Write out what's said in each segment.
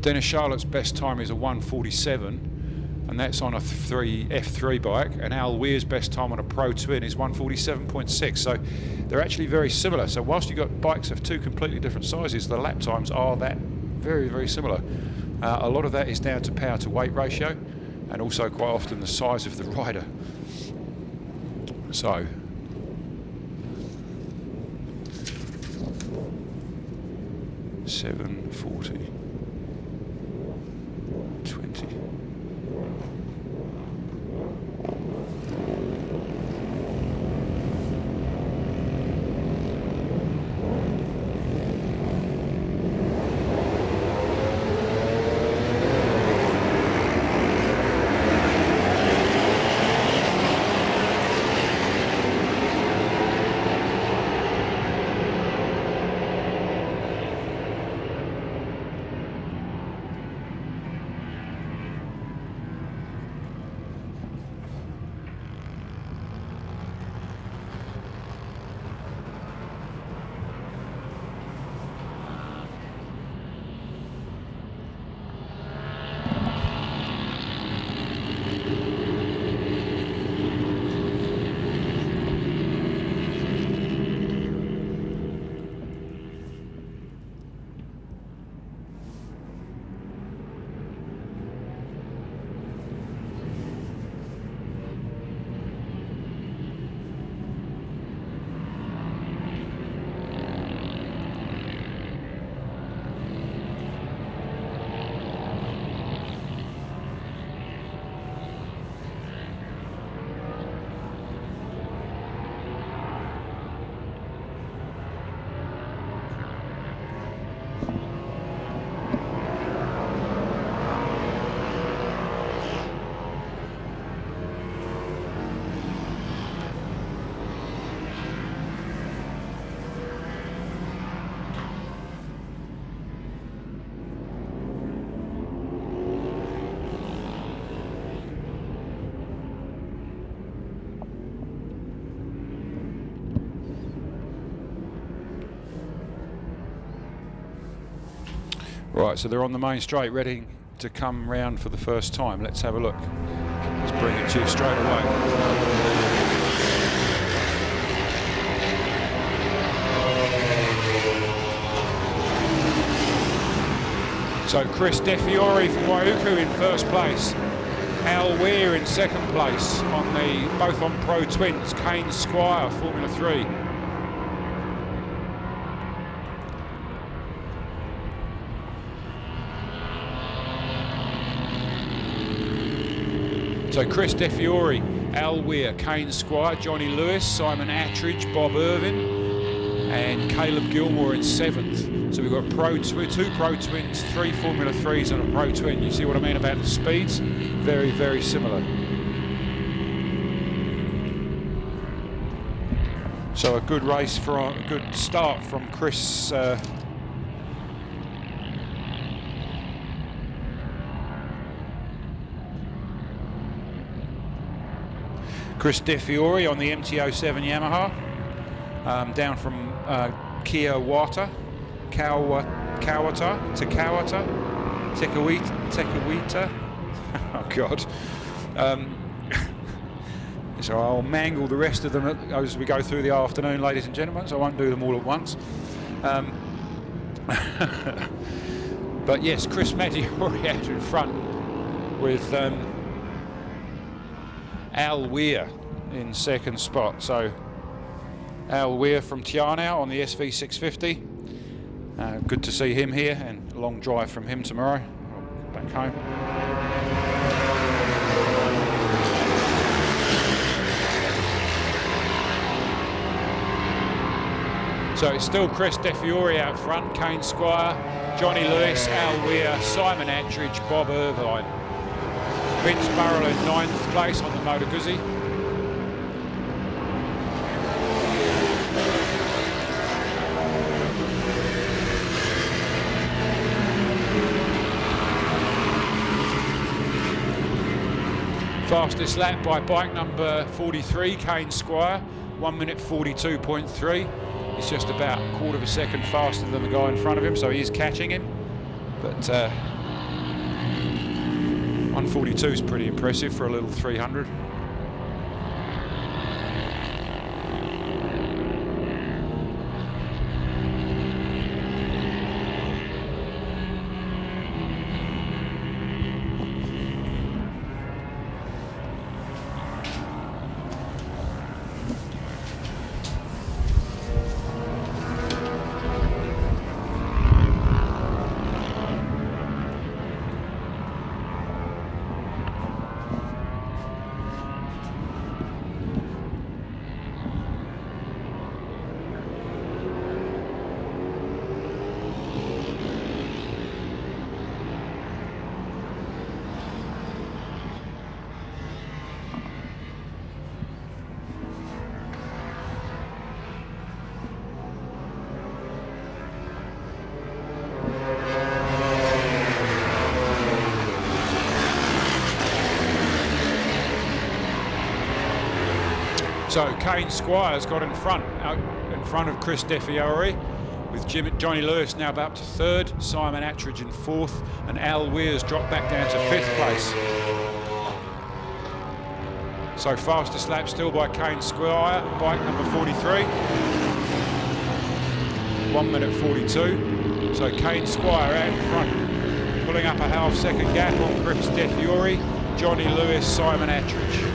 Dennis Charlotte's best time is a 1:47, and that's on a F3 bike, and Al Weir's best time on a Pro Twin is 1:47.6, so they're actually very similar. So whilst you've got bikes of two completely different sizes, the lap times are that very, very similar. A lot of that is down to power to weight ratio, and also quite often the size of the rider. So $7.40, $20. Right, so they're on the main straight, ready to come round for the first time. Let's have a look. Let's bring it to you straight away. So Chris DeFiore from Waiuku in first place. Al Weir in second place on both on Pro Twins. Kane Squire, Formula 3. So Chris DeFiore, Al Weir, Kane Squire, Johnny Lewis, Simon Attridge, Bob Irvin, and Caleb Gilmore in seventh. So we've got two Pro Twins, 3 Formula 3s and a Pro Twin. You see what I mean about the speeds? Very, very similar. So a good race, a good start from Chris. Chris DeFiore on the MT-07 Yamaha, down from Tekawita, oh God. So I'll mangle the rest of them as we go through the afternoon, ladies and gentlemen, so I won't do them all at once. But yes, Chris Mattiori out in front with Al Weir in second spot. So Al Weir from Tianau on the SV650. Good to see him here, and a long drive from him tomorrow, back home. So it's still Chris DeFiore out front, Kane Squire, Johnny Lewis, Al Weir, Simon Attridge, Bob Irvine. Vince Burrell in 9th place on the Moto Guzzi. Fastest lap by bike number 43, Kane Squire, 1 minute 42.3. He's just about a quarter of a second faster than the guy in front of him, so he is catching him. But 142 is pretty impressive for a little 300. So Kane Squire's got in front of Chris DeFiore, with Johnny Lewis now up to third, Simon Attridge in fourth, and Al Weir's dropped back down to fifth place. So fastest lap still by Kane Squire, bike number 43. 1 minute 42. So Kane Squire out in front, pulling up a half-second gap on Chris DeFiore, Johnny Lewis, Simon Attridge.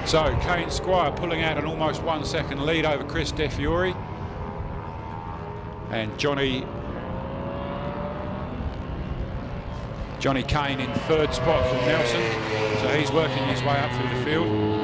So Kane Squire pulling out an almost 1 second lead over Chris DeFiore. And Johnny Kane in third spot from Nelson. So he's working his way up through the field.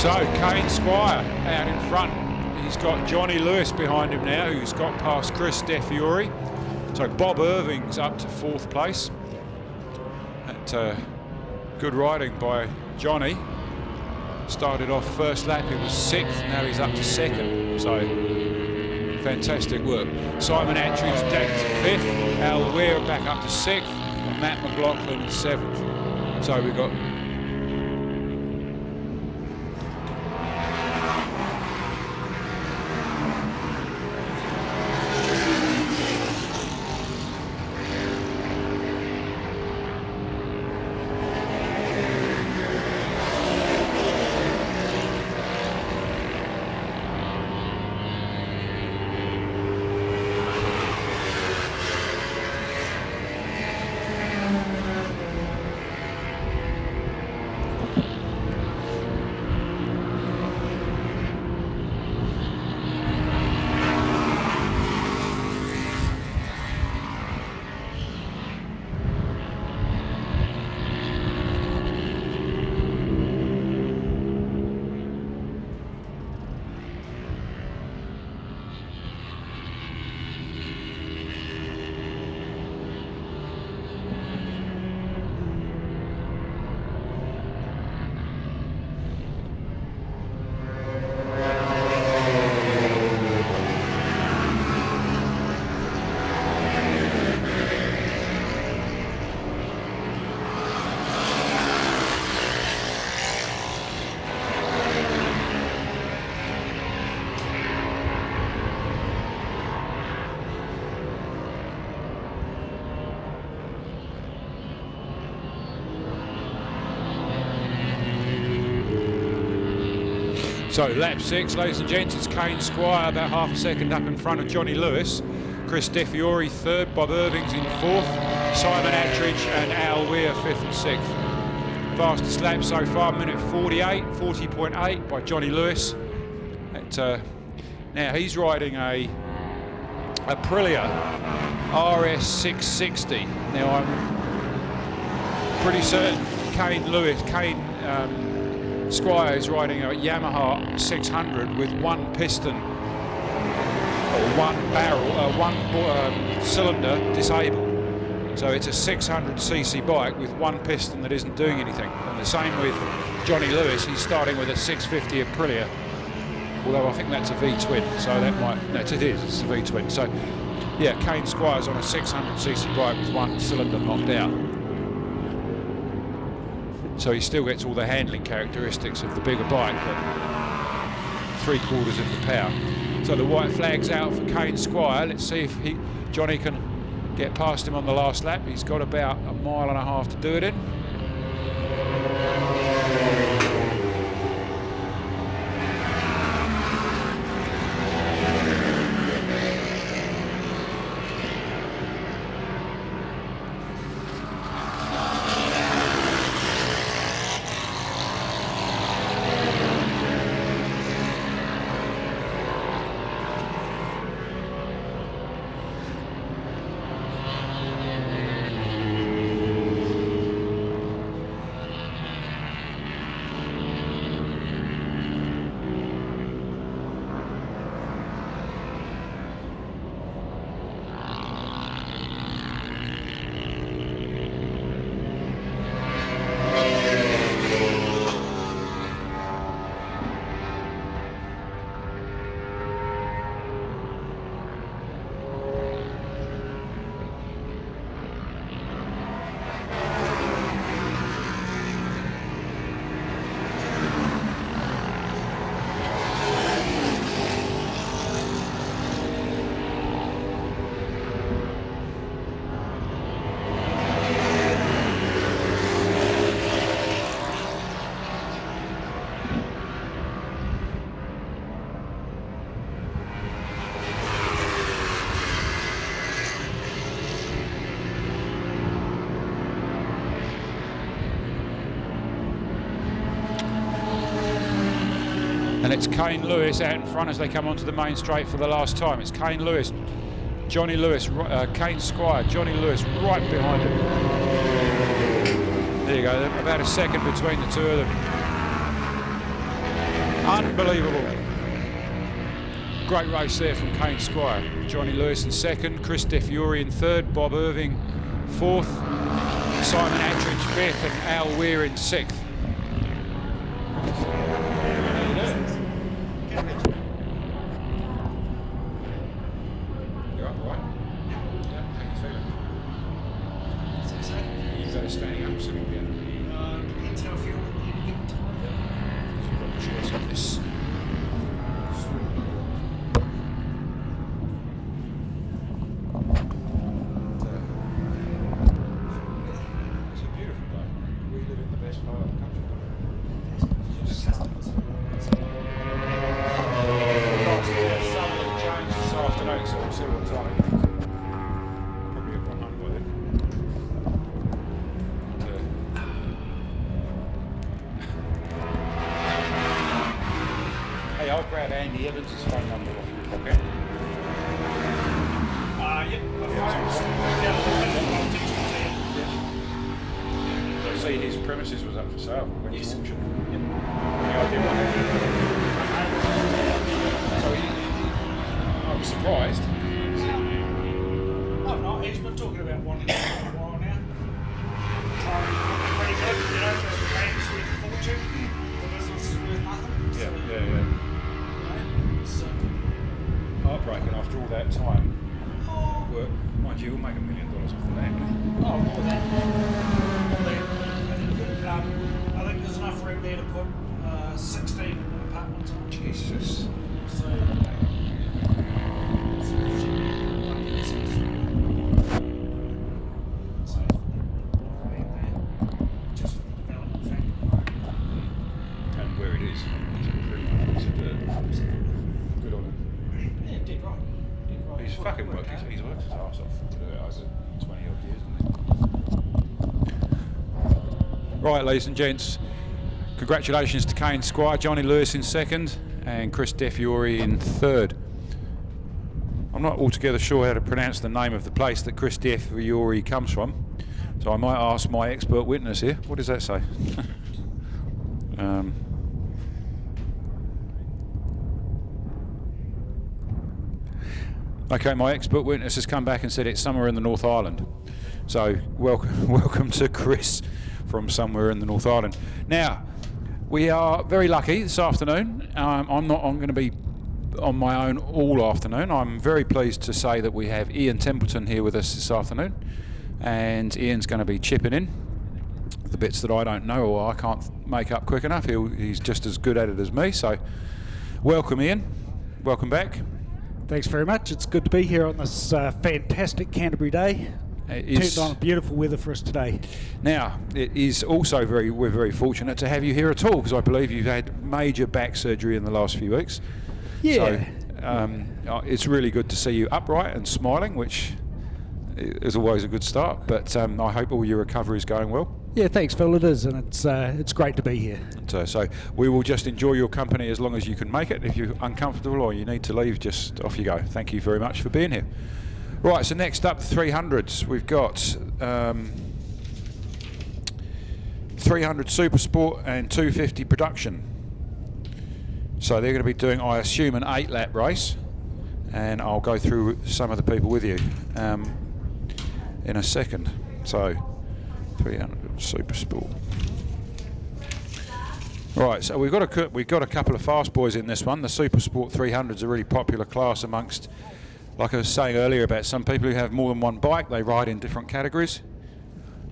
So Kane Squire out in front. He's got Johnny Lewis behind him now, who's got past Chris DeFiore. So Bob Irving's up to fourth place. That good riding by Johnny. Started off first lap, he was sixth, now he's up to second. So fantastic work. Simon Attridge down to fifth, Al Weir back up to sixth, and Matt McLaughlin in seventh. So we've got So lap 6, ladies and gents, it's Kane Squire about half a second up in front of Johnny Lewis. Chris DeFiore third, Bob Irving's in fourth, Simon Attridge and Al Weir fifth and sixth. Fastest lap so far, minute 48, 40.8 by Johnny Lewis. Now he's riding a Aprilia RS660. Now I'm pretty certain Kane Squire is riding a Yamaha 600 with one piston or one barrel, one cylinder disabled. So it's a 600cc bike with one piston that isn't doing anything. And the same with Johnny Lewis, he's starting with a 650 Aprilia, although I think that's a V-twin, so that might, it's a V-twin. So yeah, Kane Squire's on a 600cc bike with one cylinder knocked out. So he still gets all the handling characteristics of the bigger bike, but 3/4 of the power. So the white flag's out for Kane Squire. Let's see if Johnny can get past him on the last lap. He's got about a mile and a half to do it in. And it's Kane Lewis out in front as they come onto the main straight for the last time. It's Kane Lewis, Johnny Lewis, Kane Squire, Johnny Lewis right behind him. There you go, about a second between the two of them. Unbelievable. Great race there from Kane Squire. Johnny Lewis in second, Chris DeFiore in third, Bob Irving fourth, Simon Attridge fifth and Al Weir in sixth. Standing up, sitting down. Depends how I feel at any given time. You've got the choice of this. It's a beautiful day. We live in the best part of the country. Sun changed this afternoon, so we'll see what time it is. Probably have gone home by then. Hey, I'll grab Andy Evans' phone number off your pocket. Yep. I see his premises was up for sale when Yes. you auctioned. Yep. Any idea what So I'm surprised. I'm not. He's been talking about wanting it for a while now. Pretty good, you know, the brand's worth a fortune. The business is worth nothing. So, Yeah. you know, so, Heartbreaking after all that time. oh, Work. Mind you, he'll make $1 million off the land. more than that. I think there's enough room there to put 16 apartments on. Jesus. So, just for the development factor. And where it is. It's a his arse off to do it over 20 odd years, isn't he? Right, ladies and gents, congratulations to Kane Squire, Johnny Lewis in second, and Chris DeFiore in third. I'm not altogether sure how to pronounce the name of the place that Chris DeFiore comes from, so I might ask my expert witness here. What does that say? Okay, my expert witness has come back and said it's somewhere in the North Island. So welcome to Chris from somewhere in the North Island. Now, we are very lucky this afternoon. I'm going to be on my own all afternoon. I'm very pleased to say that we have Ian Templeton here with us this afternoon, and Ian's going to be chipping in the bits that I don't know or I can't make up quick enough. He's just as good at it as me. So welcome, Ian. Welcome back. Thanks very much. It's good to be here on this fantastic Canterbury day. Turned on beautiful weather for us today. Now, it is also we're very fortunate to have you here at all, because I believe you've had major back surgery in the last few weeks. Yeah. So it's really good to see you upright and smiling, which is always a good start. But I hope all your recovery is going well. Yeah, thanks, Phil. It is, and it's great to be here. So we will just enjoy your company as long as you can make it. If you're uncomfortable or you need to leave, just off you go. Thank you very much for being here. Right, so next up, the 300s. We've got 300 Super Sport and 250 Production. So they're going to be doing, I assume, an 8-lap race, and I'll go through some of the people with you in a second. So 300 Super Sport. Right, so we've got a couple of fast boys in this one. The Super Sport 300 is a really popular class amongst, like I was saying earlier, about some people who have more than one bike. They ride in different categories.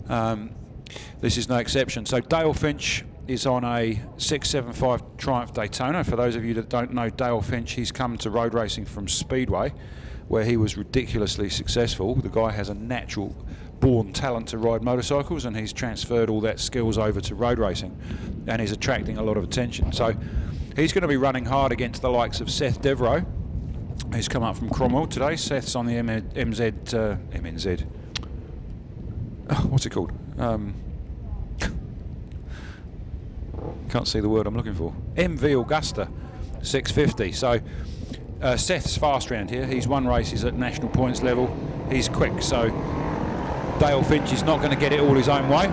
This is no exception. So Dale Finch is on a 675 Triumph Daytona. For those of you that don't know Dale Finch, he's come to road racing from Speedway, where he was ridiculously successful. The guy has a natural born talent to ride motorcycles, and he's transferred all that skills over to road racing, and he's attracting a lot of attention. So he's going to be running hard against the likes of Seth Devereaux, who's come up from Cromwell today. Seth's on the MNZ. Oh, what's it called? Can't see the word I'm looking for. MV Augusta 650. So Seth's fast round here. He's won races at national points level. He's quick, so Dale Finch is not going to get it all his own way.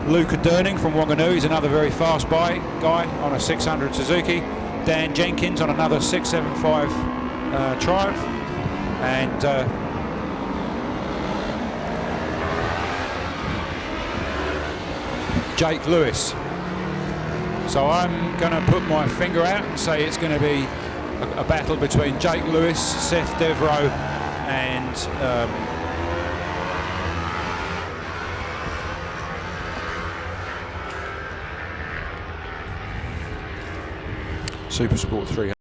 Luca Durning from Wanganui is another very fast guy on a 600 Suzuki. Dan Jenkins on another 675 Triumph. And Jake Lewis. So I'm going to put my finger out and say it's going to be a battle between Jake Lewis, Seth Devereaux, and Super Sport 300.